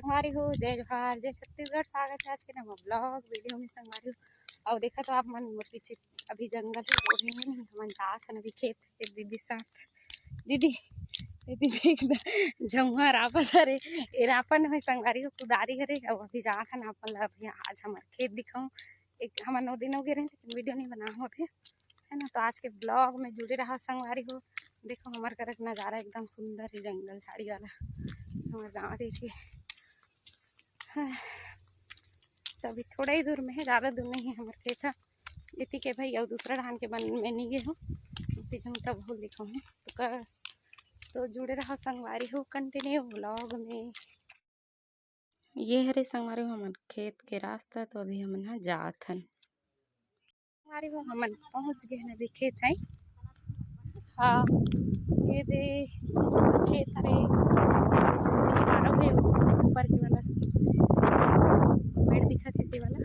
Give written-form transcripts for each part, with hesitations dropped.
संगवारी हो, जय जोहार, जय छत्तीसगढ़। स्वागत है आज के नवा ब्लॉग वीडियो में संगवारी हो। और देखा तो आप मन मोर पीछे अभी जंगल ही हो रहे हैं, हमन जात हन अभी खेत एक दीदी साथ। दीदी दीदी देख झुम्हर आपन हरे एरापन है संगवारी हो कुदारी हरे। और अभी जात हन आपन अभी आज हमार खेत दिखाऊं। एक हमार 9 दिन हो गए रहे वीडियो नहीं बनाऊँ अभी, है ना। तो आज के ब्लॉग में जुड़े रहा संगवारी हो। देखो हमारे घर का नज़ारा एकदम सुंदर है, जंगल झाड़ी वाला हमारे गाँव देखिए। तो अभी थोड़ा ही दूर में है, ज़्यादा दूर नहीं है हमारे खेत है इति के भाई। और दूसरा धान के बन में नहीं गए हूँ तब भूल देखा हूँ। तो जुड़े रहा संगवारी हो कंटिन्यू ब्लॉग में। ये हरे संगवारी हो हमारे खेत के रास्ता। तो अभी हम ना जात हन संगवारी हो, हमन पहुँच गए हैं अभी खेत है। हाँ ये दे खेत हरे ऊपर की वाला पेड़ दिखा थे वाला।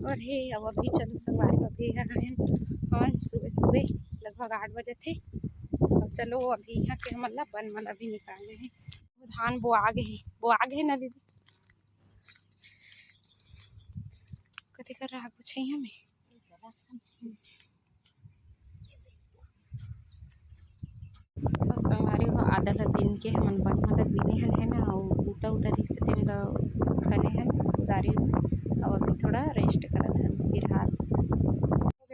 और हे अब अभी चलो संगवारी अभी हाँ सुबह सुबह लगभग 8 बजे थे। और चलो अभी यहाँ के हमला बन मल अभी निकाले हैं। धान वो आगे ना दीदी कथे कर रहा कुछ है हमें। और संगवारी हो आदल बिन के हमन बन मल बिने हन है ना। और ऊटा उटा रिश्ते मतलब खने हन उदारी में। और अभी थोड़ा रेस्ट करत हन फिर हाथ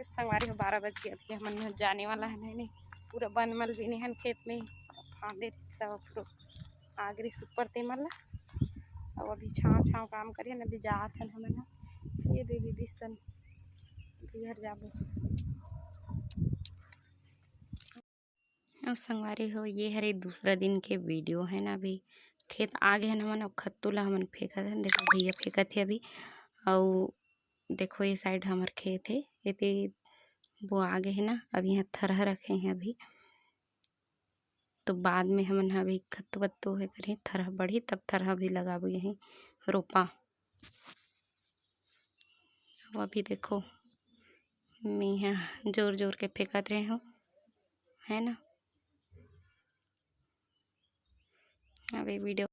संगवारी हो 12 बज गए। अभी हमन जाने वाला है नहीं पूरा बन मल बिने हन खेत में फांदे रिश्ता पूरा आगरी सुपर ते मल। और अभी छाँव काम करिए अभी जात हन हमन। ये दीदी सन घर जाबो। और संगवारी हो ये हरे दूसरा दिन के वीडियो है ना। अभी खेत आ गए हमन और खत्तू ला हमन फेंकत हन। देखो भैया फेंकत थे अभी। और देखो ये साइड हमार खेत है ये वो आगे है ना। अभी यहाँ थरह रखे हैं अभी। तो बाद में हमन अभी खत्तू वत्तू है करें थरह बढ़ी तब थरह भी लगाबो यहीं रोपा। और अभी देखो मैं यहाँ जोर जोर के फेंकत रहे हूँ, है ना। अभी वीडियो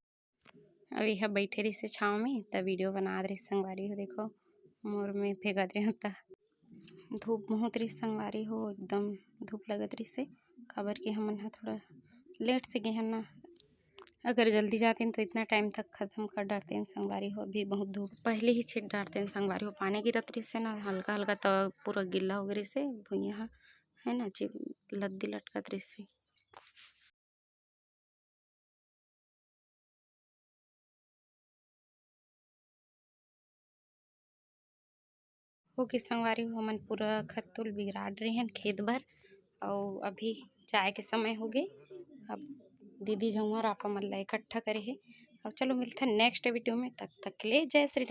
अभी यहाँ बैठे रही से छाँव में तब वीडियो बना रही संगवारी हो। देखो मोर में फेंकत रहे होता धूप बहुत रही संगवारी हो, एकदम धूप लगत रही से। खबर के हमन थोड़ा लेट से गए हैं ना। अगर जल्दी जाते हैं तो इतना टाइम तक ख़त्म कर डालते हैं संगवारी हो। अभी बहुत धूप पहले ही छिट डालते हैं संगवारी हो। पानी गिरत रही से ना हल्का हल्का तो पूरा गिल्ला हो गई से भुइया है ना लद्दी लटकत रही से। हो कि संगवारी हो हमन पूरा खत्तुल बिगड़ा रहे हैं खेत भर। और अभी चाय के समय हो गए। अब दीदी झुमर आपा मन ला इकट्ठा करे है। और चलो मिलते हैं नेक्स्ट वीडियो में, तब तक के लिए जय श्री राम।